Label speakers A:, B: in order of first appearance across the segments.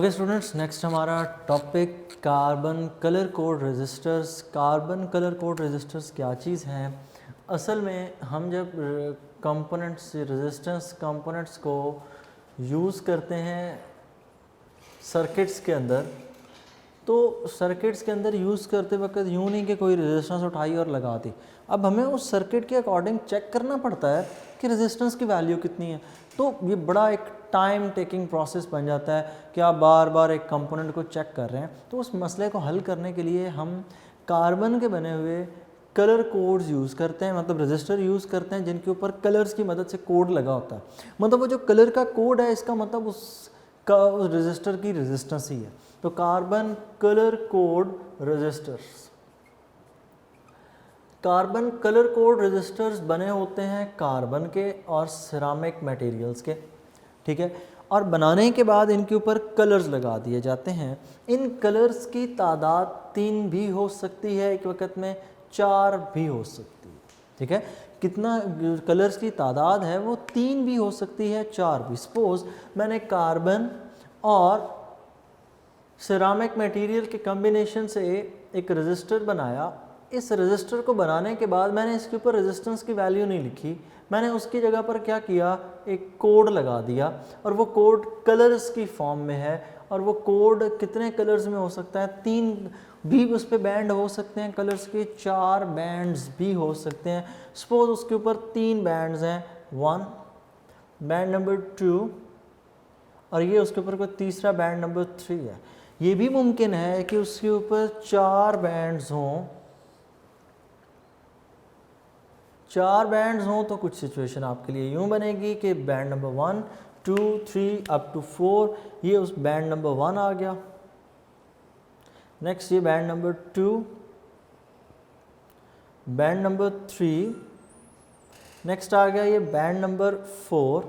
A: Okay students, next हमारा topic carbon colour code resistors. Carbon colour code resistors क्या चीज़ हैं? असल में हम जब कंपोनेंट्स रेजिस्टेंस कंपोनेंट्स को यूज़ करते हैं सर्किट्स के अंदर, तो सर्किट्स के अंदर यूज़ करते वक्त यूँ नहीं कि कोई रेजिस्टेंस उठाई और लगा दी। अब हमें उस सर्किट के अकॉर्डिंग चेक करना पड़ता है कि रेजिस्टेंस की वैल्यू कितनी है। तो ये बड़ा एक टाइम टेकिंग प्रोसेस बन जाता है कि आप बार बार एक कंपोनेंट को चेक कर रहे हैं। तो उस मसले को हल करने के लिए हम कार्बन के बने हुए कलर कोड्स यूज़ करते हैं, मतलब रजिस्टर यूज़ करते हैं जिनके ऊपर कलर्स की मदद से कोड लगा होता है। मतलब वो जो कलर का कोड है इसका मतलब उस रजिस्टर की रेजिस्टेंस ही है। तो carbon colour code resistors, carbon colour code resistors बने होते हैं कार्बन के और सिरामिक मटेरियल्स के, ठीक है। और बनाने के बाद इनके ऊपर कलर्स लगा दिए जाते हैं। इन कलर्स की तादाद 3 भी हो सकती है, एक वक्त में 4 भी हो सकती है, ठीक है। कितना कलर्स की तादाद है वो 3 भी हो सकती है, 4 भी। सपोज मैंने कार्बन और सिरामिक मटेरियल के कॉम्बिनेशन से एक रजिस्टर बनाया। इस रजिस्टर को बनाने के बाद मैंने इसके ऊपर रेजिस्टेंस की वैल्यू नहीं लिखी, मैंने उसकी जगह पर क्या किया, एक कोड लगा दिया। और वो कोड कलर्स की फॉर्म में है। और वो कोड कितने कलर्स में हो सकता है? 3 भी उस पर बैंड हो सकते हैं कलर्स के, 4 बैंड्स भी हो सकते हैं। सपोज उसके ऊपर 3 बैंड्स हैं, 1 बैंड नंबर 2 और ये उसके ऊपर कोई तीसरा बैंड नंबर 3 है। ये भी मुमकिन है कि उसके ऊपर 4 बैंड्स हों, 4 बैंड्स हों। तो कुछ सिचुएशन आपके लिए यूँ बनेगी कि बैंड नंबर 1, 2, 3 अप टू 4 ये उस बैंड नंबर 1 आ गया। नेक्स्ट ये band number 2, band number 3, next आ गया ये बैंड नंबर 4।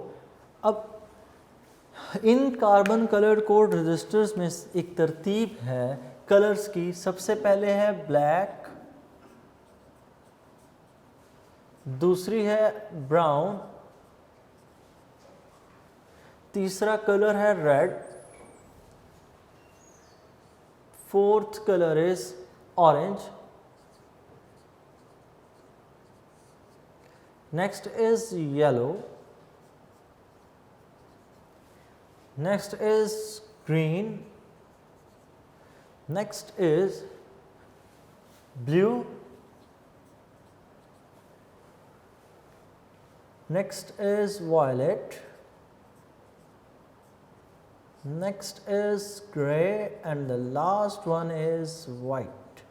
A: अब इन कार्बन कलर कोड रजिस्टर्स में एक तरतीब है कलर्स की। सबसे पहले है ब्लैक, दूसरी है ब्राउन, तीसरा कलर है red, fourth colour is orange, next is yellow, next is green, next is blue, next is violet, next is gray and the last one is white।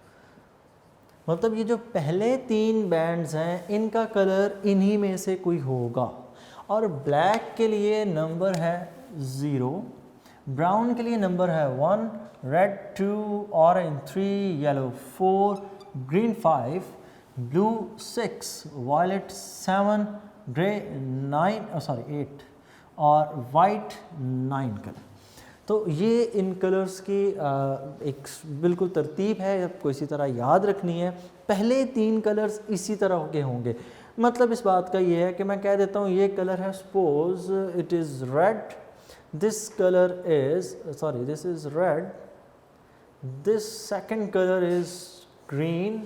A: मतलब ये जो पहले 3 बैंड्स हैं इनका कलर इन्हीं में से कोई होगा। और ब्लैक के लिए नंबर है 0, ब्राउन के लिए नंबर है 1, red 2, orange 3, yellow 4, green 5, blue 6, violet 7, grey 8 और वाइट 9 कलर। तो ये इन कलर्स की एक बिल्कुल तरतीब है, आपको इसी तरह याद रखनी है। पहले 3 कलर्स इसी तरह के होंगे। मतलब इस बात का ये है कि मैं कह देता हूँ ये कलर है, suppose it is red, this colour is this is red, this second colour is green,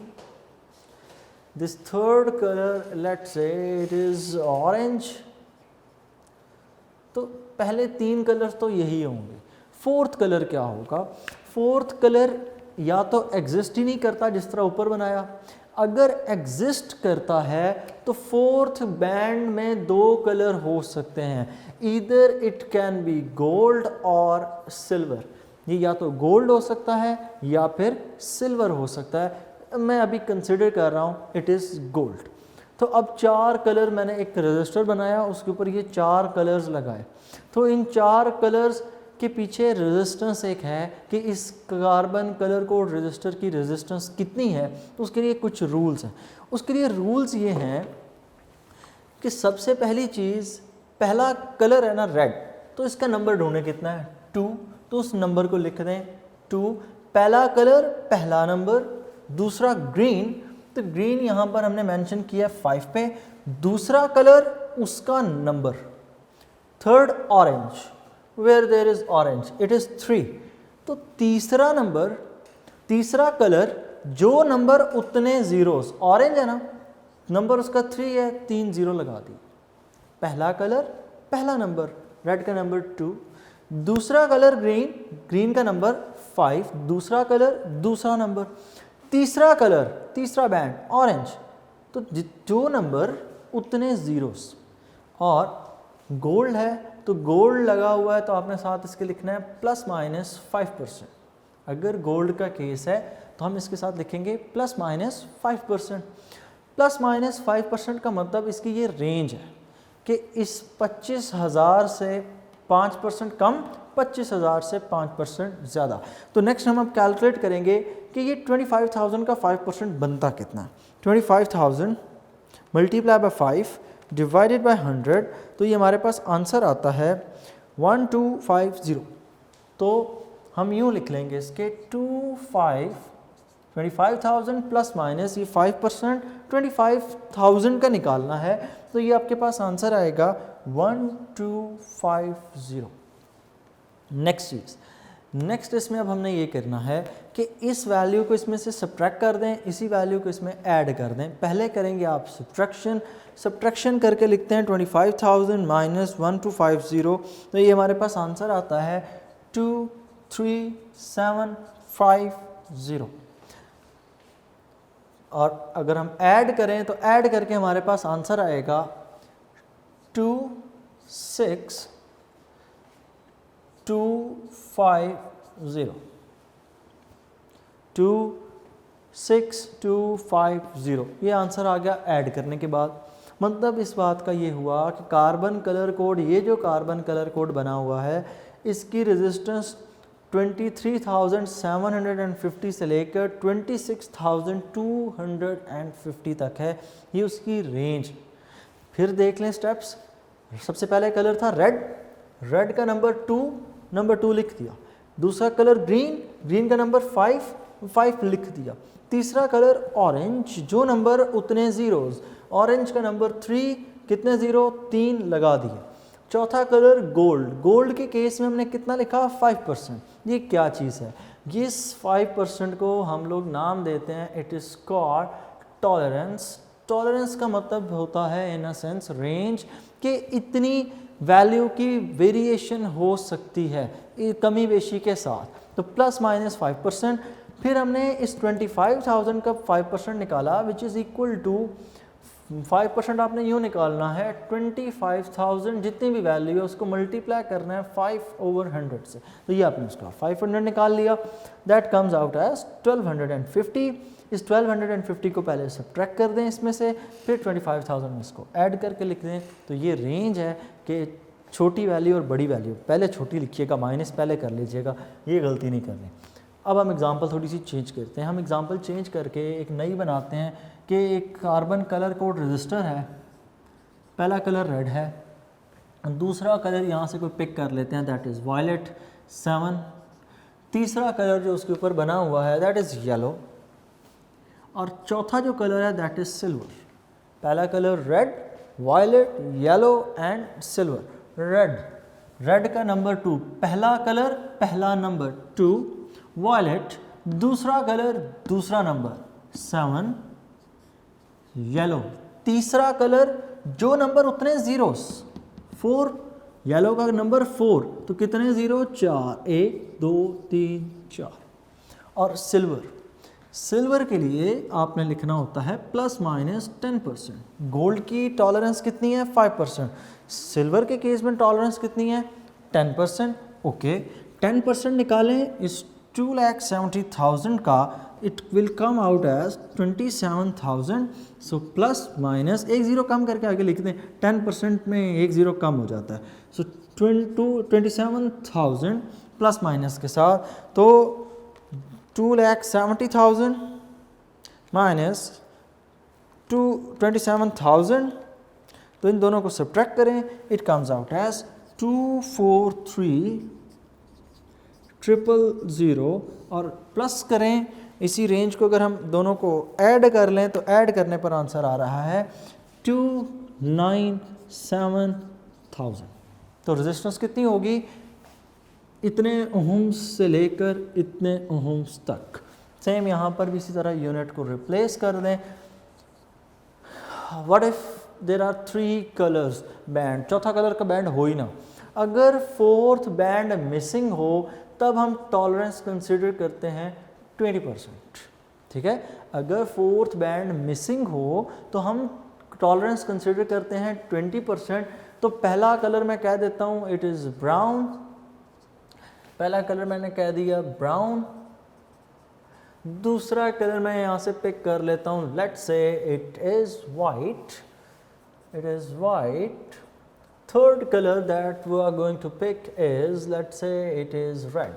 A: this third color let's say it is orange। तो पहले 3 कलर्स तो यही होंगे। फोर्थ कलर क्या होगा? फोर्थ कलर या तो एग्जिस्ट ही नहीं करता जिस तरह ऊपर बनाया, अगर एग्जिस्ट करता है तो फोर्थ बैंड में 2 कलर हो सकते हैं, either it can be gold और सिल्वर। ये या तो गोल्ड हो सकता है या फिर सिल्वर हो सकता है। मैं अभी कंसिडर कर रहा हूँ इट इज़ गोल्ड। तो अब 4 कलर मैंने एक रजिस्टर बनाया, उसके ऊपर ये 4 कलर्स लगाए। तो इन 4 कलर्स के पीछे रेजिस्टेंस एक है कि इस कार्बन कलर कोड रजिस्टर की रेजिस्टेंस कितनी है। तो उसके लिए कुछ रूल्स हैं। उसके लिए रूल्स ये हैं कि सबसे पहली चीज़, पहला कलर है ना रेड, तो इसका नंबर ढूंढें कितना है, 2। तो उस नंबर को लिख दें 2। पहला कलर पहला नंबर। दूसरा ग्रीन, तो ग्रीन यहाँ पर हमने मेंशन किया 5 पे, दूसरा कलर उसका number. Third orange, where there is orange it is 3। तो तीसरा नंबर, तीसरा कलर, जो नंबर उतने ज़ीरोस, ऑरेंज है ना, नंबर उसका 3 है, 3 ज़ीरो लगा दी। पहला कलर, पहला नंबर, रेड का नंबर 2, दूसरा कलर ग्रीन, ग्रीन का नंबर 5, दूसरा कलर, दूसरा नंबर, तीसरा कलर, तीसरा बैंड ऑरेंज, तो जो नंबर उतने ज़ीरोस। और गोल्ड है तो गोल्ड लगा हुआ है तो आपने साथ इसके लिखना है ±5%। अगर गोल्ड का केस है तो हम इसके साथ लिखेंगे ±5%। ±5% का मतलब इसकी ये रेंज है कि इस 25,000 से 5% कम, 25,000 से 5% ज़्यादा। तो नेक्स्ट हम अब कैलकुलेट करेंगे कि ये 25,000 का 5% बनता कितना है। 25,000 मल्टीप्लाई बाय 5 डिवाइडेड बाय 100, तो ये हमारे पास आंसर आता है 1250। तो हम यूँ लिख लेंगे इसके 25,000 प्लस माइनस ये 5%, 25,000 का निकालना है, तो ये आपके पास आंसर आएगा 1250। नेक्स्ट चीज़, नेक्स्ट इसमें अब हमने ये करना है कि इस वैल्यू को इसमें से सब्ट्रैक्ट कर दें, इसी वैल्यू को इसमें ऐड कर दें। पहले करेंगे आप सब्ट्रैक्शन करके लिखते हैं 25,000 माइनस 1250, तो ये हमारे पास आंसर आता है 23750। और अगर हम ऐड करें तो ऐड करके हमारे पास आंसर आएगा 26250। ये आंसर आ गया ऐड करने के बाद। मतलब इस बात का ये हुआ कि कार्बन कलर कोड, ये जो कार्बन कलर कोड बना हुआ है, इसकी रेजिस्टेंस 23,750 से लेकर 26,250 तक है, ये उसकी रेंज। फिर देख लें स्टेप्स। सबसे पहले कलर था रेड, रेड का नंबर 2 लिख दिया। दूसरा कलर ग्रीन, ग्रीन का नंबर 5 लिख दिया। तीसरा कलर ऑरेंज, जो नंबर उतने ज़ीरोज़, ऑरेंज का नंबर 3, कितने ज़ीरो, 3 लगा दिए। चौथा कलर गोल्ड, गोल्ड के केस में हमने कितना लिखा, 5%। ये क्या चीज़ है, इस 5% को हम लोग नाम देते हैं, it is called tolerance. Tolerance का मतलब होता है इन अ सेंस रेंज, कि इतनी वैल्यू की वेरिएशन हो सकती है कमी बेशी के साथ, तो ±5%। फिर हमने इस 25,000 का 5% निकाला, विच इज़ इक्वल टू 5% आपने यूँ निकालना है 25,000 जितनी भी वैल्यू है उसको मल्टीप्लाई करना है 5/100 से, तो ये आपने उसका 500 निकाल लिया, दैट कम्स आउट एज 1250। इस 1250 को पहले सब्ट्रैक्ट कर दें इसमें से, फिर 25,000 में इसको ऐड करके लिख दें, तो ये रेंज है कि छोटी वैल्यू और बड़ी वैल्यू, पहले छोटी लिखिएगा, माइनस पहले कर लीजिएगा, ये गलती नहीं करनी। अब हम एग्जांपल थोड़ी सी चेंज करते हैं। हम एग्जांपल चेंज करके एक नई बनाते हैं कि एक कार्बन कलर कोड रजिस्टर है, पहला कलर रेड है, दूसरा कलर यहाँ से कोई पिक कर लेते हैं, दैट इज़ वायलेट 7, तीसरा कलर जो उसके ऊपर बना हुआ है दैट इज़ येलो, और चौथा जो कलर है दैट इज़ सिल्वर। पहला colour red, violet, yellow and silver. Red का नंबर 2, पहला कलर, पहला नंबर 2, वायलेट, दूसरा कलर, दूसरा नंबर 7, येलो, तीसरा कलर, जो नंबर उतने ज़ीरोस, 4, येलो का नंबर 4, तो कितने ज़ीरो, 4, 1 2 3 4, और सिल्वर के लिए आपने लिखना होता है ±10%। गोल्ड की टॉलरेंस कितनी है, 5%, सिल्वर के केस में टॉलरेंस कितनी है, 10%। ओके, 10% निकालें इस 2,70,000 का, it will come out as 27,000। So plus minus एक ज़ीरो कम करके आगे लिखते हैं, 10% में एक ज़ीरो कम हो जाता है, सो 27,000 प्लस माइनस के साथ, तो 2,70,000 माइनस 27,000, तो इन दोनों को सब्ट्रैक्ट करें, इट कम्स आउट एज 243,000 और प्लस करें इसी रेंज को, अगर हम दोनों को ऐड कर लें तो ऐड करने पर आंसर आ रहा है 297,000। तो रेजिस्टेंस कितनी होगी, इतने ओहम्स से लेकर इतने ओहम्स तक। सेम यहाँ पर भी इसी तरह यूनिट को रिप्लेस कर दें। What if there are 3 colours band, चौथा कलर का बैंड हो ही ना, अगर फोर्थ बैंड मिसिंग हो तब हम टॉलरेंस कंसिडर करते हैं 20%। ठीक है, अगर फोर्थ बैंड मिसिंग हो तो हम टॉलरेंस कंसिडर करते हैं 20%। तो पहला कलर मैं कह देता हूँ इट इज़ ब्राउन, पहला कलर मैंने कह दिया ब्राउन। दूसरा कलर मैं यहाँ से पिक कर लेता हूँ, let's say it is white, it is white. Third colour that we are going to pick is, let's say it is red,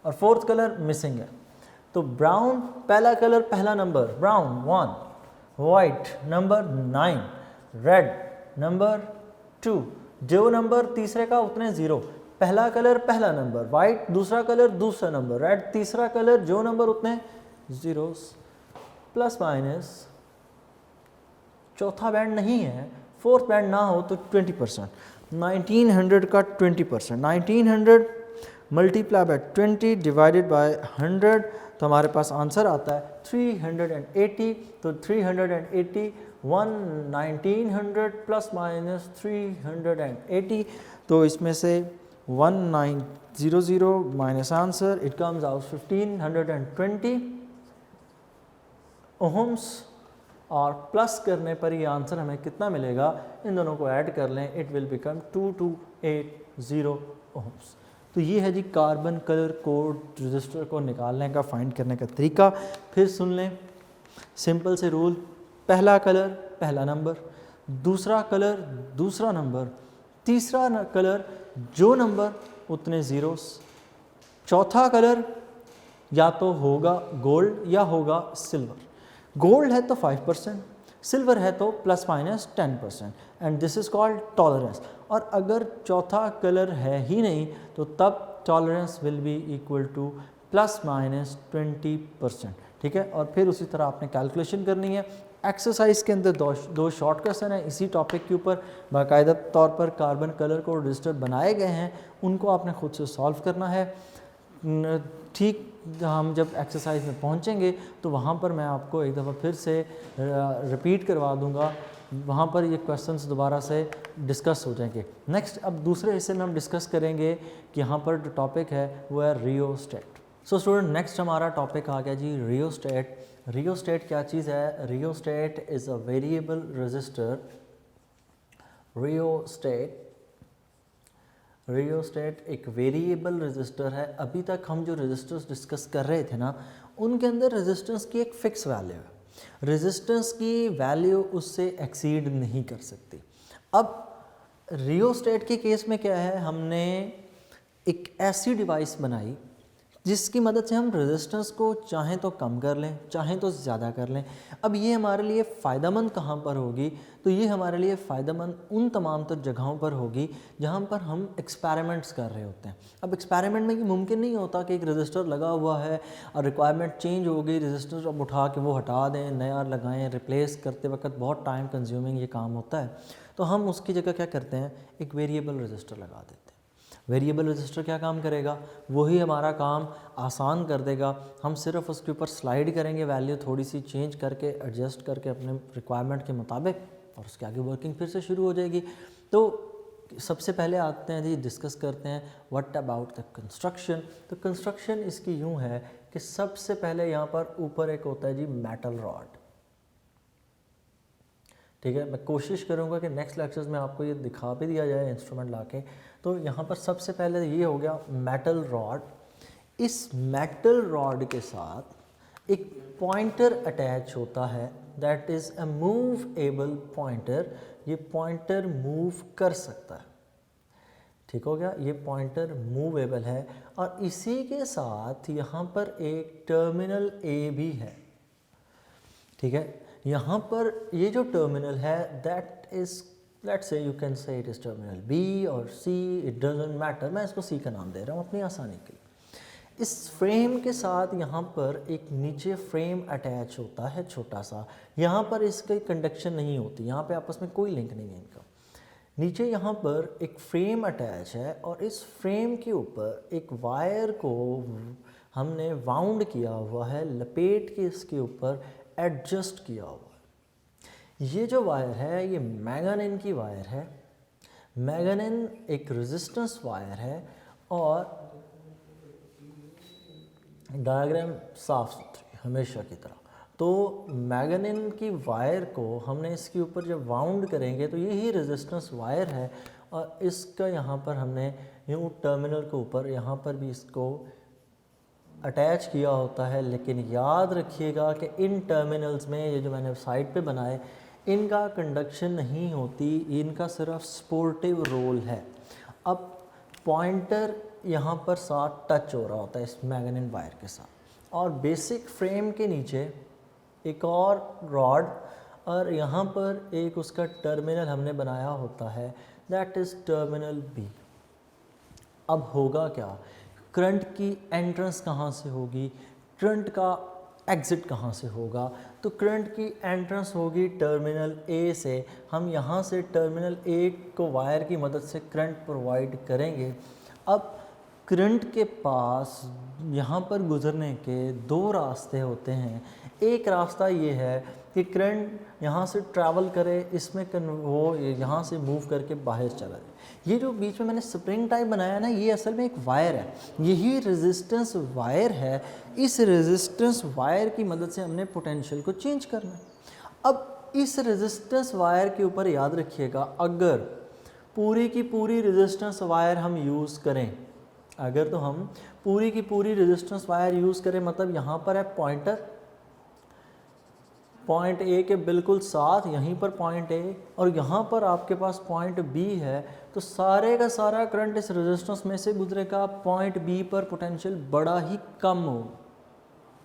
A: और फोर्थ कलर मिसिंग है। तो ब्राउन पहला कलर, पहला number brown 1, white number 9, red number 2, जो number तीसरे का उतने 0। पहला कलर पहला नंबर वाइट, दूसरा कलर दूसरा नंबर रेड, तीसरा कलर जो नंबर उतने जीरोस, प्लस माइनस। चौथा बैंड नहीं है, फोर्थ बैंड ना हो तो 20%। 1900 का 20%, 1900 मल्टीप्लाई बाय 20 डिवाइडेड बाय 100, तो हमारे पास आंसर आता है 380। तो 380 1900 प्लस माइनस 380, तो इसमें से 1900 minus answer it comes out 1520 ohms, और प्लस करने पर ये आंसर हमें कितना मिलेगा, इन दोनों को ऐड कर लें, इट विल बिकम 2280 ओहम्स। तो ये है जी कार्बन कलर कोड रजिस्टर को निकालने का, फाइंड करने का तरीका। फिर सुन लें सिंपल से रूल, पहला कलर पहला नंबर, दूसरा कलर दूसरा नंबर, तीसरा कलर जो नंबर उतने ज़ीरोस, चौथा कलर या तो होगा गोल्ड या होगा सिल्वर। गोल्ड है तो 5%, सिल्वर है तो plus minus 10%, and this is called tolerance. और अगर चौथा कलर है ही नहीं तो तब tolerance will be equal two plus minus 20%। ठीक है, और फिर उसी तरह आपने कैलकुलेशन करनी है। एक्सरसाइज के अंदर दो शॉर्ट क्वेश्चन है इसी टॉपिक के ऊपर, बाकायदा तौर पर कार्बन कलर को रजिस्टर बनाए गए हैं, उनको आपने खुद से सॉल्व करना है। ठीक, हम जब एक्सरसाइज में पहुंचेंगे तो वहाँ पर मैं आपको एक दफ़ा फिर से रिपीट करवा दूंगा, वहाँ पर ये क्वेश्चंस दोबारा से डिस्कस हो जाएंगे। नेक्स्ट अब दूसरे हिस्से में हम डिस्कस करेंगे कि यहाँ पर जो टॉपिक है वो है रियोस्टेट। सो स्टूडेंट नेक्स्ट हमारा टॉपिक आ गया जी रियोस्टेट। रियोस्टेट क्या चीज़ है? Rheostat is a variable resistor. Rheostat एक वेरिएबल रजिस्टर है। अभी तक हम जो रजिस्टर्स डिस्कस कर रहे थे ना, उनके अंदर रेजिस्टेंस की एक फ़िक्स वैल्यू है, रेजिस्टेंस की वैल्यू उससे एक्सीड नहीं कर सकती। अब रियोस्टेट के केस में क्या है, हमने एक ऐसी डिवाइस बनाई जिसकी मदद से हम रेजिस्टेंस को चाहें तो कम कर लें, चाहें तो ज़्यादा कर लें। अब ये हमारे लिए फ़ायदेमंद कहाँ पर होगी? तो ये हमारे लिए फ़ायदेमंद उन तमाम तर जगहों पर होगी जहाँ पर हम एक्सपेरिमेंट्स कर रहे होते हैं। अब एक्सपेरिमेंट में ये मुमकिन नहीं होता कि एक रजिस्टर लगा हुआ है और रिक्वायरमेंट चेंज हो गई, रजिस्टर अब उठा के वो हटा दें, नया लगाएं, रिप्लेस करते वक्त बहुत टाइम कंज्यूमिंग ये काम होता है। तो हम उसकी जगह क्या करते हैं, एक वेरिएबल रजिस्टर लगा देते हैं। वेरिएबल रजिस्टर क्या काम करेगा? वही हमारा काम आसान कर देगा। हम सिर्फ उसके ऊपर स्लाइड करेंगे, वैल्यू थोड़ी सी चेंज करके एडजस्ट करके अपने रिक्वायरमेंट के मुताबिक, और उसके आगे वर्किंग फिर से शुरू हो जाएगी। तो सबसे पहले आते हैं जी, डिस्कस करते हैं व्हाट अबाउट द कंस्ट्रक्शन। तो कंस्ट्रक्शन इसकी यूँ है कि सबसे पहले यहाँ पर ऊपर एक होता है जी मेटल रॉड। ठीक है, मैं कोशिश करूँगा कि नेक्स्ट लेक्चर्स में आपको ये दिखा भी दिया जाए इंस्ट्रूमेंट लाके। तो यहाँ पर सबसे पहले ये हो गया मेटल रॉड। इस मेटल रॉड के साथ एक पॉइंटर अटैच होता है, that is a movable pointer. ये पॉइंटर मूव कर सकता है। ठीक हो गया, ये पॉइंटर मूवेबल है। और इसी के साथ यहाँ पर एक टर्मिनल ए भी है। ठीक है, यहाँ पर ये जो टर्मिनल है that is, let's say you can say it is terminal B और सी, इट डजंट मैटर, मैं इसको सी का नाम दे रहा हूँ अपनी आसानी के लिए। इस फ्रेम के साथ यहाँ पर एक नीचे फ्रेम अटैच होता है छोटा सा। यहाँ पर इसकी कंडक्शन नहीं होती, यहाँ पे आपस में कोई लिंक नहीं है इनका। नीचे यहाँ पर एक फ्रेम अटैच है और इस फ्रेम के ऊपर एक वायर को हमने वाउंड किया हुआ है, लपेट के इसके ऊपर एडजस्ट किया हुआ है। ये जो वायर है ये मैंगानिन की वायर है। मैंगानिन एक रेजिस्टेंस वायर है और डायग्राम साफ सुथरी हमेशा की तरह। तो मैंगानिन की वायर को हमने इसके ऊपर जब वाउंड करेंगे तो यही रेजिस्टेंस वायर है और इसका यहाँ पर हमने यूँ टर्मिनल के ऊपर यहाँ पर भी इसको अटैच किया होता है। लेकिन याद रखिएगा कि इन टर्मिनल्स में ये जो मैंने साइड पे बनाए इनका कंडक्शन नहीं होती, इनका सिर्फ सपोर्टिव रोल है। अब पॉइंटर यहाँ पर साथ टच हो रहा होता है इस मैंगानिन वायर के साथ और बेसिक फ्रेम के नीचे एक और रॉड और यहाँ पर एक उसका टर्मिनल हमने बनाया होता है, दैट इज़ टर्मिनल बी। अब होगा क्या, करंट की एंट्रेंस कहाँ से होगी, करंट का एग्ज़िट कहाँ से होगा। तो करंट की एंट्रेंस होगी टर्मिनल ए से। हम यहाँ से टर्मिनल ए को वायर की मदद से करंट प्रोवाइड करेंगे। अब करंट के पास यहाँ पर गुज़रने के दो रास्ते होते हैं। एक रास्ता ये है कि करंट यहाँ से ट्रैवल करे, इसमें वो यहाँ से मूव करके बाहर चला जाए। ये जो बीच में मैंने स्प्रिंग टाइप बनाया ना, ये असल में एक वायर है, यही रेजिस्टेंस वायर है। इस रेजिस्टेंस वायर की मदद से हमने पोटेंशियल को चेंज करना है। अब इस रेजिस्टेंस वायर के ऊपर याद रखिएगा, अगर पूरी की पूरी रेजिस्टेंस वायर हम यूज़ करें, अगर तो हम पूरी की पूरी रेजिस्टेंस वायर यूज़ करें, मतलब यहाँ पर है पॉइंटर, पॉइंट ए के बिल्कुल साथ यहीं पर पॉइंट ए और यहाँ पर आपके पास पॉइंट बी है, तो सारे का सारा करंट इस रेजिस्टेंस में से गुजरेगा। पॉइंट बी पर पोटेंशियल बड़ा ही कम हो।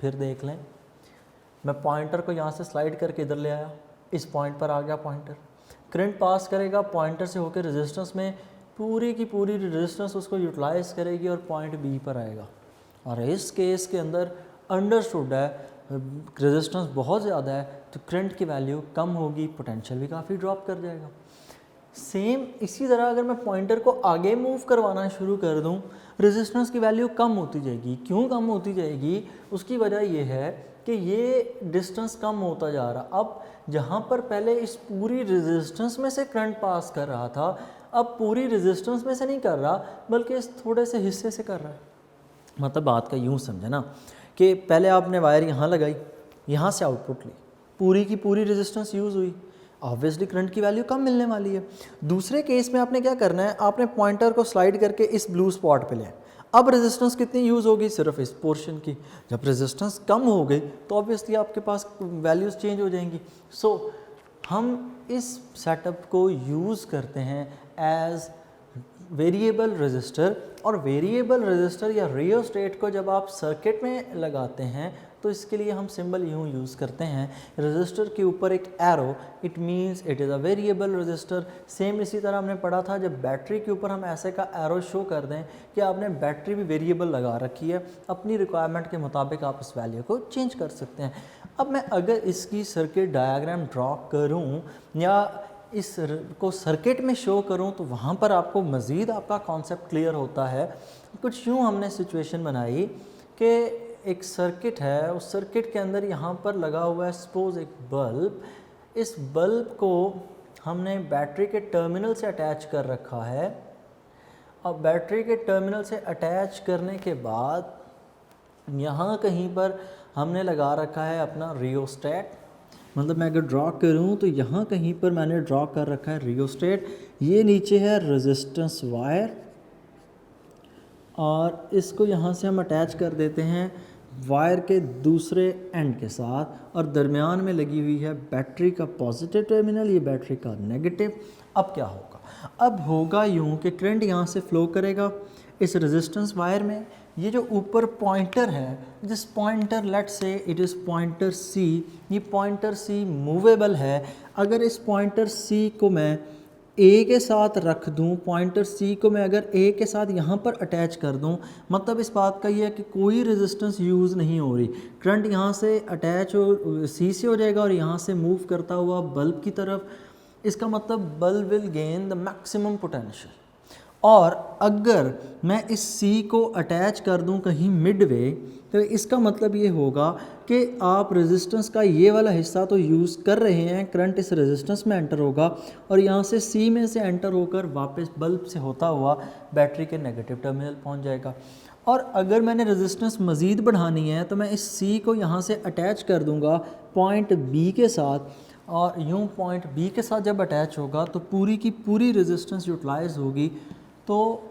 A: फिर देख लें, मैं पॉइंटर को यहाँ से स्लाइड करके इधर ले आया, इस पॉइंट पर आ गया पॉइंटर, करंट पास करेगा पॉइंटर से होकर रेजिस्टेंस में, पूरी की पूरी रेजिस्टेंस उसको यूटिलाइज करेगी और पॉइंट बी पर आएगा। और इस केस के अंदर अंडरस्टूड है रेजिस्टेंस बहुत ज़्यादा है तो करंट की वैल्यू कम होगी, पोटेंशियल भी काफ़ी ड्रॉप कर जाएगा। सेम इसी तरह अगर मैं पॉइंटर को आगे मूव करवाना शुरू कर दूं, रेजिस्टेंस की वैल्यू कम होती जाएगी। क्यों कम होती जाएगी, उसकी वजह यह है कि ये डिस्टेंस कम होता जा रहा। अब जहाँ पर पहले इस पूरी रेजिस्टेंस में से करंट पास कर रहा था, अब पूरी रेजिस्टेंस में से नहीं कर रहा बल्कि इस थोड़े से हिस्से से कर रहा है। मतलब बात का यूँ समझे ना कि पहले आपने वायर यहाँ लगाई, यहाँ से आउटपुट ली, पूरी की पूरी रेजिस्टेंस यूज़ हुई, ऑब्वियसली करंट की वैल्यू कम मिलने वाली है। दूसरे केस में आपने क्या करना है, आपने पॉइंटर को स्लाइड करके इस ब्लू स्पॉट पे लें। अब रेजिस्टेंस कितनी यूज़ होगी, सिर्फ इस पोर्शन की। जब रेजिस्टेंस कम हो गई तो ऑब्वियसली आपके पास वैल्यूज़ चेंज हो जाएंगी। सो हम इस सेटअप को यूज़ करते हैं एज वेरिएबल रजिस्टर। और वेरिएबल रजिस्टर या रियोस्टेट को जब आप सर्किट में लगाते हैं तो इसके लिए हम सिंबल यूँ यूज़ करते हैं, रजिस्टर के ऊपर एक arrow, it means it is a variable resistor. Same इसी तरह हमने पढ़ा था, जब बैटरी के ऊपर हम ऐसे का एरो शो कर दें कि आपने बैटरी भी वेरिएबल लगा रखी है, अपनी रिक्वायरमेंट के मुताबिक आप उस वैल्यू को चेंज कर सकते हैं। अब मैं अगर इसकी सर्किट डायग्राम ड्रॉ करूँ या इस को सर्किट में शो करूं तो वहाँ पर आपको मज़ीद आपका कॉन्सेप्ट क्लियर होता है। कुछ यूँ हमने सिचुएशन बनाई कि एक सर्किट है, उस सर्किट के अंदर यहाँ पर लगा हुआ है सपोज़ एक बल्ब। इस बल्ब को हमने बैटरी के टर्मिनल से अटैच कर रखा है। अब बैटरी के टर्मिनल से अटैच करने के बाद यहाँ कहीं पर हमने लगा रखा है अपना रियोस्टेट। मतलब मैं अगर ड्रॉ करूँ तो यहाँ कहीं पर मैंने ड्रॉ कर रखा है रियोस्टेट। ये नीचे है रेजिस्टेंस वायर और इसको यहाँ से हम अटैच कर देते हैं वायर के दूसरे एंड के साथ और दरमियान में लगी हुई है बैटरी का पॉजिटिव टर्मिनल, ये बैटरी का नेगेटिव। अब क्या होगा, अब होगा यूँ कि करंट यहाँ से फ्लो करेगा इस रेजिस्टेंस वायर में। ये जो ऊपर पॉइंटर है, जिस पॉइंटर लेट से इट इज़ पॉइंटर सी, ये पॉइंटर सी मूवेबल है। अगर इस पॉइंटर सी को मैं ए के साथ रख दूं, पॉइंटर सी को मैं अगर ए के साथ यहाँ पर अटैच कर दूं, मतलब इस बात का ये है कि कोई रेजिस्टेंस यूज़ नहीं हो रही। करंट यहाँ से अटैच हो सी से हो जाएगा और यहाँ से मूव करता हुआ बल्ब की तरफ इसका मतलब bulb will gain the maximum potential. और अगर मैं इस C को अटैच कर दूं कहीं मिडवे, तो इसका मतलब ये होगा कि आप रेजिस्टेंस का ये वाला हिस्सा तो यूज़ कर रहे हैं, करंट इस रेजिस्टेंस में एंटर होगा और यहाँ से C में से एंटर होकर वापस बल्ब से होता हुआ बैटरी के नेगेटिव टर्मिनल पहुँच जाएगा। और अगर मैंने रेजिस्टेंस मज़ीद बढ़ानी है तो मैं इस C को यहाँ से अटैच कर दूँगा पॉइंट B के साथ, और यूँ पॉइंट B के साथ जब अटैच होगा तो पूरी की पूरी रेजिस्टेंस यूटिलाइज होगी। तो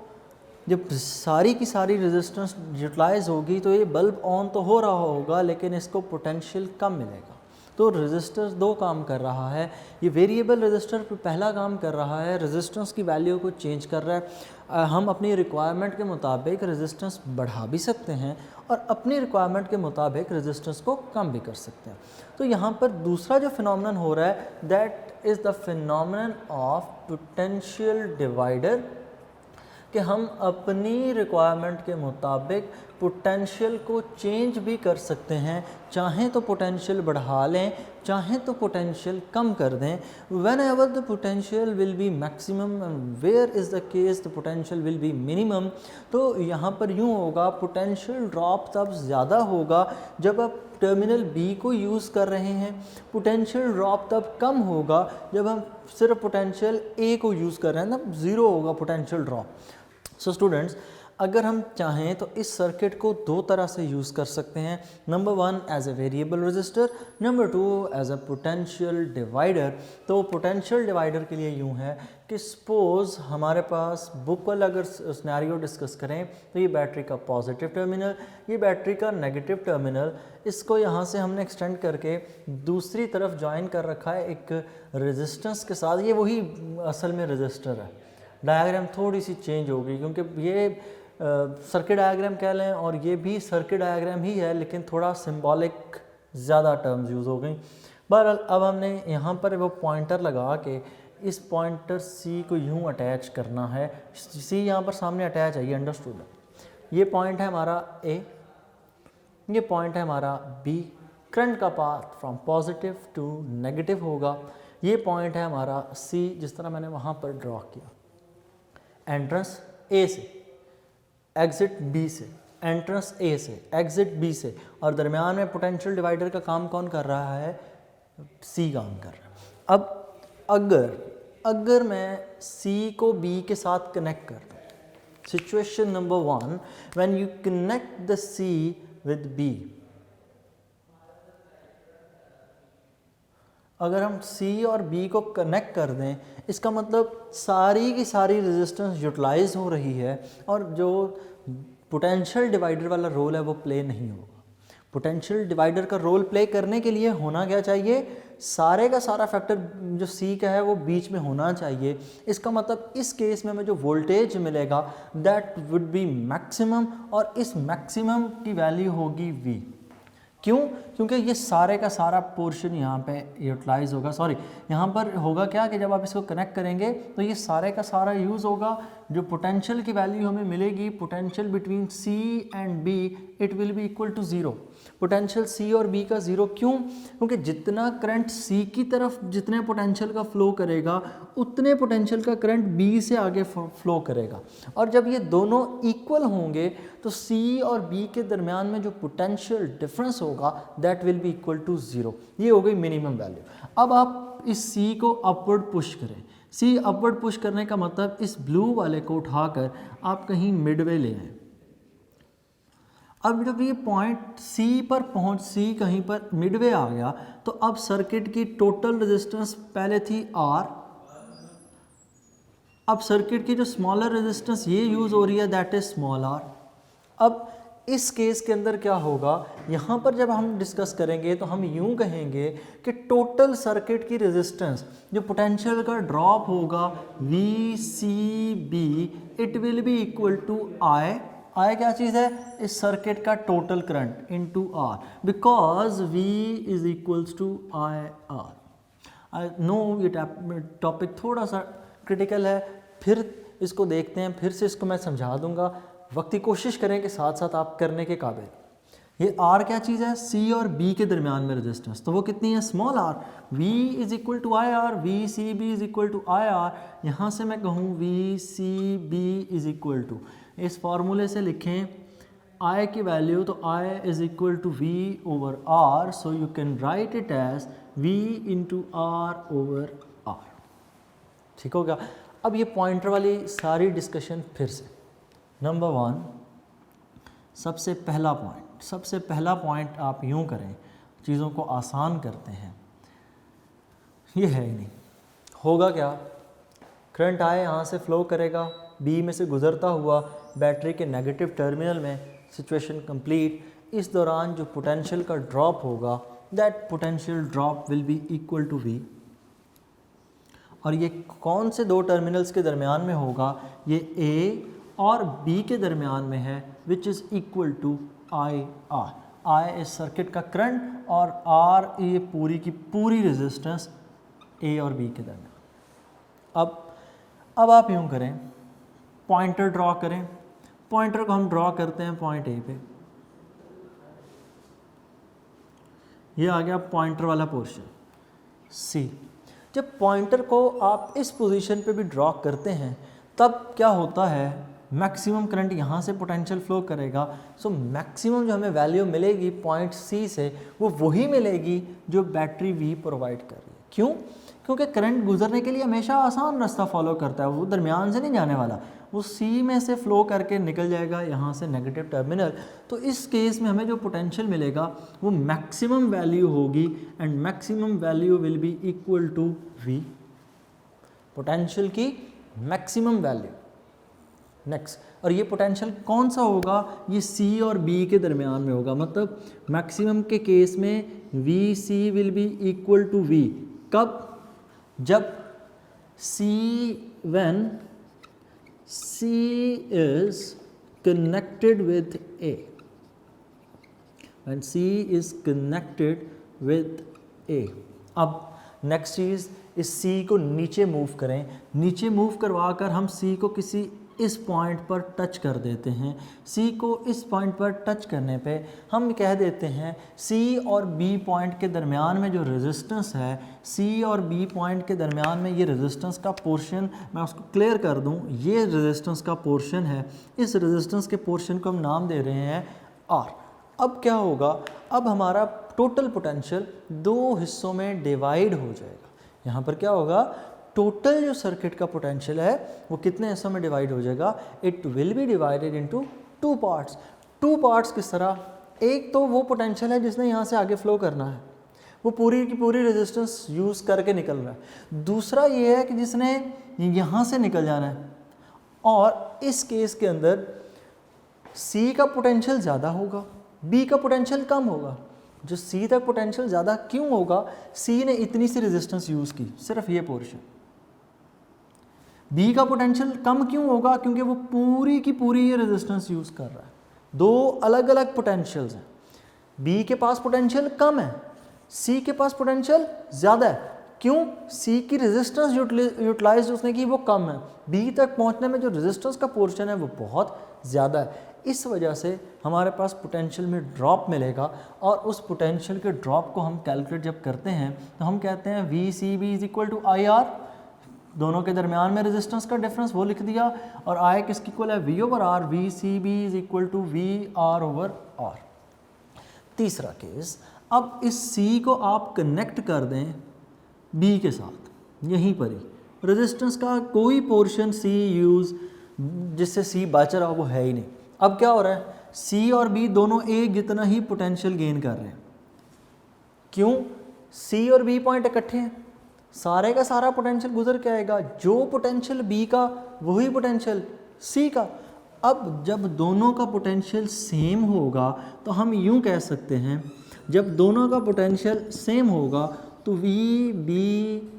A: जब सारी की सारी रेजिस्टेंस यूटिलाइज होगी तो ये बल्ब ऑन तो हो रहा होगा लेकिन इसको पोटेंशियल कम मिलेगा। तो रेजिस्टर दो काम कर रहा है, ये वेरिएबल रेजिस्टर पहला काम कर रहा है रेजिस्टेंस की वैल्यू को चेंज कर रहा है। हम अपनी रिक्वायरमेंट के मुताबिक रेजिस्टेंस बढ़ा भी सकते हैं और अपनी रिक्वायरमेंट के मुताबिक रेजिस्टेंस को कम भी कर सकते हैं। तो यहाँ पर दूसरा जो फिनोमेनन हो रहा है that is the phenomenon of potential divider, कि हम अपनी रिक्वायरमेंट के मुताबिक पोटेंशियल को चेंज भी कर सकते हैं, चाहें तो पोटेंशियल बढ़ा लें चाहें तो पोटेंशियल कम कर दें। Whenever the potential will be maximum and where is the case the potential will be minimum. तो यहाँ पर यूँ होगा, पोटेंशियल ड्रॉप तब ज़्यादा होगा जब आप टर्मिनल B को यूज़ कर रहे हैं, पोटेंशियल ड्रॉप तब कम होगा जब हम सिर्फ पोटेंशियल A को यूज़ कर रहे हैं, तब ज़ीरो होगा पोटेंशियल ड्रॉप। सो स्टूडेंट्स, अगर हम चाहें तो इस सर्किट को दो तरह से यूज़ कर सकते हैं। Number one as a variable resistor, number two as a potential divider. तो पोटेंशियल डिवाइडर के लिए यूँ है कि सपोज़ हमारे पास बुक वाला अगर सिनेरियो डिस्कस करें तो ये बैटरी का पॉजिटिव टर्मिनल, ये बैटरी का नेगेटिव टर्मिनल, इसको यहाँ से हमने एक्सटेंड करके दूसरी तरफ ज्वाइन कर रखा है एक रेजिस्टेंस के साथ। ये वही असल में रजिस्टर है, डायग्राम थोड़ी सी चेंज होगी क्योंकि ये सर्किट डायग्राम कह लें और ये भी सर्किट डायग्राम ही है लेकिन थोड़ा सिंबॉलिक ज़्यादा टर्म्स यूज़ हो गई। बहरहाल अब हमने यहाँ पर वो पॉइंटर लगा के इस पॉइंटर C को यूँ अटैच करना है। C यहाँ पर सामने अटैच है, ये अंडरस्टूड है। ये पॉइंट है हमारा A, ये पॉइंट है हमारा B। करंट का path from positive to negative होगा। ये पॉइंट है हमारा C, जिस तरह मैंने वहाँ पर ड्रॉ किया। एंट्रेंस A से, एग्ज़िट B से, एंट्रेंस A से, एग्ज़िट B से, और दरमियान में पोटेंशियल डिवाइडर का काम कौन कर रहा है? C काम कर रहा है। अब अगर मैं C को B के साथ कनेक्ट कर दूँ, situation number one, when you connect the C with B, अगर हम C और B को कनेक्ट कर दें इसका मतलब सारी की सारी रेजिस्टेंस यूटिलाइज हो रही है और जो पोटेंशियल डिवाइडर वाला रोल है वो प्ले नहीं होगा। पोटेंशियल डिवाइडर का रोल प्ले करने के लिए होना क्या चाहिए? सारे का सारा फैक्टर जो C का है वो बीच में होना चाहिए। इसका मतलब इस केस में हमें जो वोल्टेज मिलेगा दैट वुड बी मैक्सिमम, और इस मैक्सिमम की वैल्यू होगी V। क्यों? क्योंकि ये सारे का सारा पोर्शन यहाँ पे यूटिलाइज होगा। सॉरी, यहाँ पर होगा क्या कि जब आप इसको कनेक्ट करेंगे तो ये सारे का सारा यूज़ होगा। जो पोटेंशियल की वैल्यू हमें मिलेगी, potential between C and B, it will be equal to zero. Potential C और B का ज़ीरो क्यों? क्योंकि जितना करंट C की तरफ जितने पोटेंशियल का फ़्लो करेगा उतने पोटेंशियल का करंट B से आगे फ़्लो करेगा, और जब ये दोनों इक्वल होंगे तो C और B के दरमियान में जो पोटेंशियल डिफरेंस होगा that will be equal to zero. ये हो गई मिनिमम वैल्यू। अब आप इस C को अपवर्ड पुश करें। C अपवर्ड पुश करने का मतलब इस ब्लू वाले को उठाकर आप कहीं मिडवे ले आए। अब जब ये पॉइंट C पर C कहीं पर मिडवे आ गया तो अब सर्किट की टोटल रेजिस्टेंस पहले थी R, अब सर्किट की जो स्मॉलर रेजिस्टेंस ये यूज़ हो रही है दैट इज स्मॉल r। अब इस केस के अंदर क्या होगा, यहाँ पर जब हम डिस्कस करेंगे तो हम यूँ कहेंगे कि टोटल सर्किट की रेजिस्टेंस जो पोटेंशियल का ड्रॉप होगा VCB, it will be equal to I क्या चीज़ है? इस सर्किट का total current into R, because V is equals to IR। I know ये टॉपिक थोड़ा सा क्रिटिकल है, फिर इसको देखते हैं, फिर से इसको मैं समझा दूंगा। वक्त की कोशिश करें कि साथ साथ आप करने के काबिल। ये R क्या चीज़ है, C और B के दरमियान में रेजिस्टेंस, तो वो कितनी है, small r, V is equal to I R, V C B is equal to I R. यहाँ से मैं कहूँ V C B is equal to, इस फार्मूले से लिखें I की वैल्यू, तो I is equal to V over R, so you can write it as V into R over R। ठीक हो गया। अब ये पॉइंटर वाली सारी डिस्कशन फिर से, नंबर 1, सबसे पहला पॉइंट आप यूँ करें, चीज़ों को आसान करते हैं, ये है ही नहीं, होगा क्या, करंट आए यहाँ से फ्लो करेगा, बी में से गुज़रता हुआ बैटरी के नेगेटिव टर्मिनल में, सिचुएशन कंप्लीट। इस दौरान जो पोटेंशियल का ड्रॉप होगा, that potential drop will be equal to V, और ये कौन से दो टर्मिनल्स के दरमियान में होगा, ये ए और बी के दरमियान में है, which is equal to I R. I इस सर्किट का करंट और आर ये पूरी की पूरी रेजिस्टेंस ए और बी के दरमियान। अब आप यूँ करें, पॉइंटर ड्रॉ करें, पॉइंटर को हम ड्रॉ करते हैं पॉइंट ए पे, ये आ गया पॉइंटर वाला पोर्शन सी। जब पॉइंटर को आप इस पोजीशन पे भी ड्रॉ करते हैं, तब क्या होता है, मैक्सिमम करंट यहाँ से पोटेंशियल फ्लो करेगा, सो मैक्सिमम जो हमें वैल्यू मिलेगी पॉइंट सी से, वो वही मिलेगी जो बैटरी वी प्रोवाइड कर रही है। क्यों? क्योंकि करंट गुजरने के लिए हमेशा आसान रास्ता फॉलो करता है, वो दरमियान से नहीं जाने वाला, वो सी में से फ्लो करके निकल जाएगा यहाँ से नेगेटिव टर्मिनल। तो इस केस में हमें जो पोटेंशियल मिलेगा वो मैक्सिमम वैल्यू होगी, and maximum value will be equal to V, potential की मैक्सिमम वैल्यू। नेक्स्ट, और ये पोटेंशियल कौन सा होगा, ये सी और बी के दरमियान में होगा, मतलब मैक्सिमम के केस में V C will be equal to V. कब? जब when C is connected with A, when C is connected with A। अब नेक्स्ट चीज़, इस C को नीचे मूव करें, नीचे मूव करवा कर हम C को किसी इस पॉइंट पर टच कर देते हैं। C को इस पॉइंट पर टच करने पे हम कह देते हैं C और B पॉइंट के दरमियान में जो रेजिस्टेंस है, C और B पॉइंट के दरमियान में ये रेजिस्टेंस का पोर्शन, मैं उसको क्लियर कर दूं, ये रेजिस्टेंस का पोर्शन है, इस रेजिस्टेंस के पोर्शन को हम नाम दे रहे हैं R। अब क्या होगा, अब हमारा टोटल पोटेंशियल दो हिस्सों में डिवाइड हो जाएगा। यहाँ पर क्या होगा, टोटल जो सर्किट का पोटेंशियल है वो कितने हिस्सों में डिवाइड हो जाएगा, it will B divided into two parts. Two parts किस तरह, एक तो वो पोटेंशियल है जिसने यहाँ से आगे फ्लो करना है, वो पूरी की पूरी रेजिस्टेंस यूज़ करके निकल रहा है। दूसरा ये है कि जिसने यहाँ से निकल जाना है, और इस केस के अंदर C का पोटेंशियल ज़्यादा होगा, B का पोटेंशियल कम होगा। जो C तक पोटेंशियल ज़्यादा क्यों होगा, C ने इतनी सी रेजिस्टेंस यूज़ की, सिर्फ ये पोर्शन। B का पोटेंशियल कम क्यों होगा, क्योंकि वो पूरी की पूरी ये रेजिस्टेंस यूज़ कर रहा है। दो अलग अलग पोटेंशियल्स हैं, B के पास पोटेंशियल कम है, C के पास पोटेंशियल ज़्यादा है। क्यों? C की रेजिस्टेंस यूटिलाइज उसने की वो कम है, B तक पहुंचने में जो रेजिस्टेंस का पोर्शन है वो बहुत ज़्यादा है। इस वजह से हमारे पास पोटेंशियल में ड्रॉप मिलेगा, और उस पोटेंशियल के ड्रॉप को हम कैलकुलेट जब करते हैं तो हम कहते हैं V C B is equal to I R, दोनों के दरमियान में रेजिस्टेंस का डिफरेंस वो लिख दिया, और आई किसकी इक्वल है, V over R, V C B is equal to V R over R. तीसरा केस, अब इस C को आप कनेक्ट कर दें B के साथ, यहीं पर ही रेजिस्टेंस का कोई पोर्शन C यूज़ जिससे C बच रहा वो है ही नहीं। अब क्या हो रहा है, C और B दोनों एक जितना ही पोटेंशियल गेन कर रहे हैं। क्यों? C और B पॉइंट इकट्ठे हैं, सारे का सारा पोटेंशियल गुजर के आएगा, जो पोटेंशियल B का वही पोटेंशियल C का। अब जब दोनों का पोटेंशियल सेम होगा तो हम यूं कह सकते हैं, जब दोनों का पोटेंशियल सेम होगा तो V B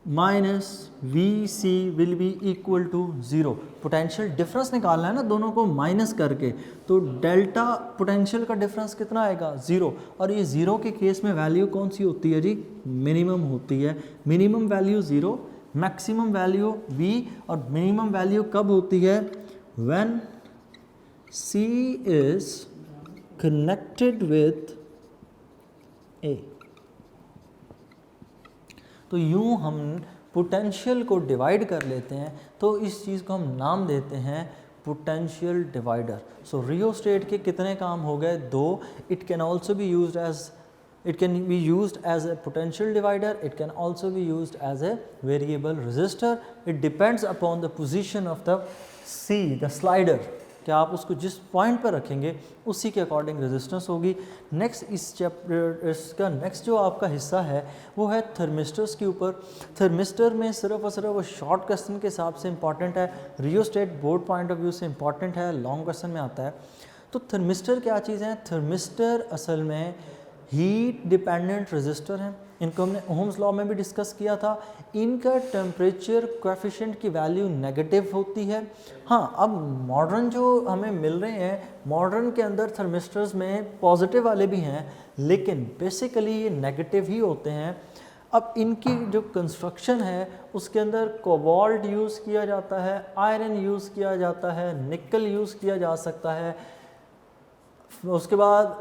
A: minus V C will be equal to zero. Potential difference निकालना है ना दोनों को माइनस करके, तो डेल्टा पोटेंशियल का डिफरेंस कितना आएगा, ज़ीरो। और ये ज़ीरो के केस में वैल्यू कौन सी होती है जी, मिनिमम होती है। Minimum value zero, maximum value v, और मिनिमम वैल्यू कब होती है, when C is connected with A। तो यूं हम पोटेंशियल को डिवाइड कर लेते हैं, तो इस चीज़ को हम नाम देते हैं पोटेंशियल डिवाइडर। सो रियोस्टेट के कितने काम हो गए? 2। It can also be used as a potential divider. It can also be used as a variable resistor. It depends upon the position of the C, the slider, कि आप उसको जिस point पर रखेंगे उसी के अकॉर्डिंग रेजिस्टेंस होगी। Next इस चैप्टर इसका नेक्स्ट जो आपका हिस्सा है वो है थर्मिस्टर्स के ऊपर। थर्मिस्टर में सिर्फ और सिर्फ वो शॉर्ट क्वेश्चन के हिसाब से इंपॉर्टेंट है, rheostat board point of view से इंपॉर्टेंट है, लॉन्ग क्वेश्चन में आता है। तो थर्मिस्टर क्या चीज़ है? थर्मिस्टर असल में हीट डिपेंडेंट रेजिस्टर हैं। इनको हमने ओम्स लॉ में भी डिस्कस किया था। इनका टेम्परेचर कोएफिशिएंट की वैल्यू नेगेटिव होती है। हाँ, अब मॉडर्न जो हमें मिल रहे हैं, मॉडर्न के अंदर थर्मिस्टर्स में पॉजिटिव वाले भी हैं, लेकिन बेसिकली ये नेगेटिव ही होते हैं। अब इनकी जो कंस्ट्रक्शन है उसके अंदर कोबाल्ट यूज़ किया जाता है, आयरन यूज़ किया जाता है, निकल यूज़ किया जा सकता है, उसके बाद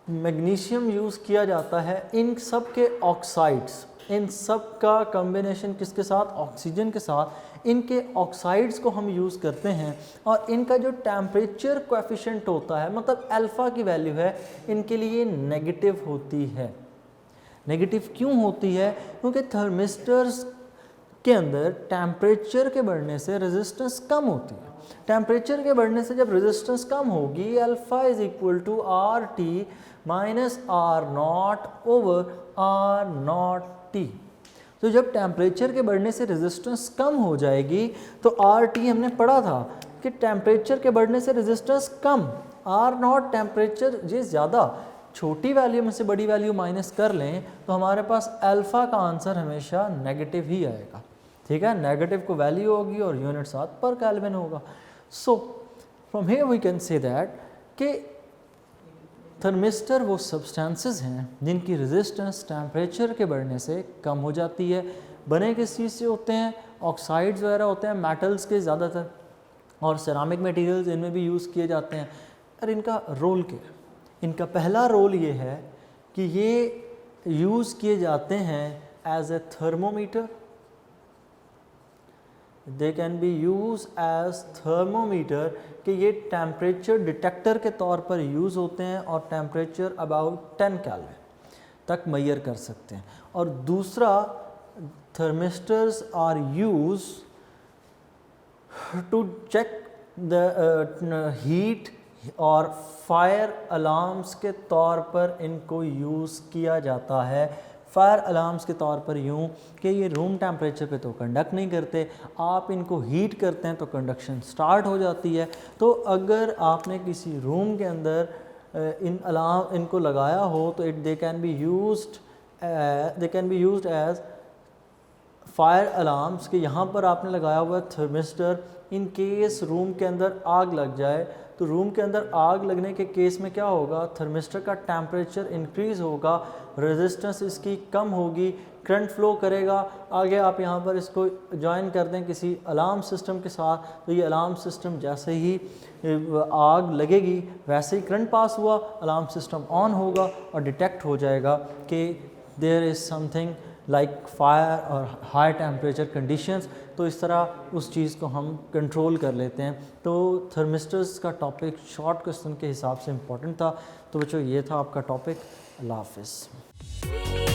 A: मैग्नीशियम यूज़ किया जाता है। इन सब के ऑक्साइड्स, इन सब का कॉम्बिनेशन किसके साथ? ऑक्सीजन के साथ। इनके ऑक्साइड्स को हम यूज़ करते हैं और इनका जो टेम्परेचर कोएफिशिएंट होता है, मतलब अल्फ़ा की वैल्यू है, इनके लिए नेगेटिव होती है। नेगेटिव क्यों होती है? क्योंकि थर्मिस्टर्स के अंदर टेम्परेचर के बढ़ने से रेजिस्टेंस कम होती है। टेम्परेचर के बढ़ने से जब रेजिस्टेंस कम होगी, alpha is equal to R T minus R nought over R nought T. तो जब टेम्परेचर के बढ़ने से रेजिस्टेंस कम हो जाएगी तो आर टी हमने पढ़ा था कि टेम्परेचर के बढ़ने से रेजिस्टेंस कम, आर नॉट टेम्परेचर ये ज़्यादा, छोटी वैल्यू में से बड़ी वैल्यू माइनस कर लें तो हमारे पास अल्फ़ा का आंसर हमेशा नेगेटिव ही आएगा। ठीक है, नेगेटिव को वैल्यू होगी और यूनिट साथ पर केल्विन होगा। So from here we can say that कि थर्मिस्टर वो सब्सटेंसेस हैं जिनकी रेजिस्टेंस टेम्परेचर के बढ़ने से कम हो जाती है। बने किस चीज़ से होते हैं? ऑक्साइड्स वगैरह होते हैं, मेटल्स के ज़्यादातर, और सेरामिक मटेरियल्स इनमें भी यूज़ किए जाते हैं। और इनका रोल क्या है? इनका पहला रोल ये है कि ये यूज़ किए जाते हैं as a thermometer. They can be use as thermometer, कि ये टेम्परेचर डिटेक्टर के तौर पर यूज़ होते हैं और टेम्परेचर अबाउट 10 केल्विन तक मेजर कर सकते हैं। और दूसरा, thermistors are use to check the heat और फायर अलार्म्स के तौर पर इनको यूज़ किया जाता है। फायर अलार्म्स के तौर पर यूँ कि ये रूम टेम्परेचर पे तो कंडक्ट नहीं करते, आप इनको हीट करते हैं तो कंडक्शन स्टार्ट हो जाती है। तो अगर आपने किसी रूम के अंदर इन अलार्म इनको लगाया हो तो they can be used as fire alarms, कि यहाँ पर आपने लगाया हुआ थर्मिस्टर, इन केस रूम के अंदर आग लग जाए तो रूम के अंदर आग लगने के केस में क्या होगा? थर्मिस्टर का टेम्परेचर इंक्रीज़ होगा, रेजिस्टेंस इसकी कम होगी, करंट फ्लो करेगा। आगे आप यहाँ पर इसको ज्वाइन कर दें किसी अलार्म सिस्टम के साथ, तो ये अलार्म सिस्टम जैसे ही आग लगेगी वैसे ही करंट पास हुआ, अलार्म सिस्टम ऑन होगा और डिटेक्ट हो जाएगा कि there is something like fire और हाई टेम्परेचर कंडीशंस। तो इस तरह उस चीज़ को हम कंट्रोल कर लेते हैं। तो थर्मिस्टर्स का टॉपिक शॉर्ट क्वेश्चन के हिसाब से इम्पोर्टेंट था। तो बच्चों, ये था आपका टॉपिक। अल्लाह हाफ़िज़।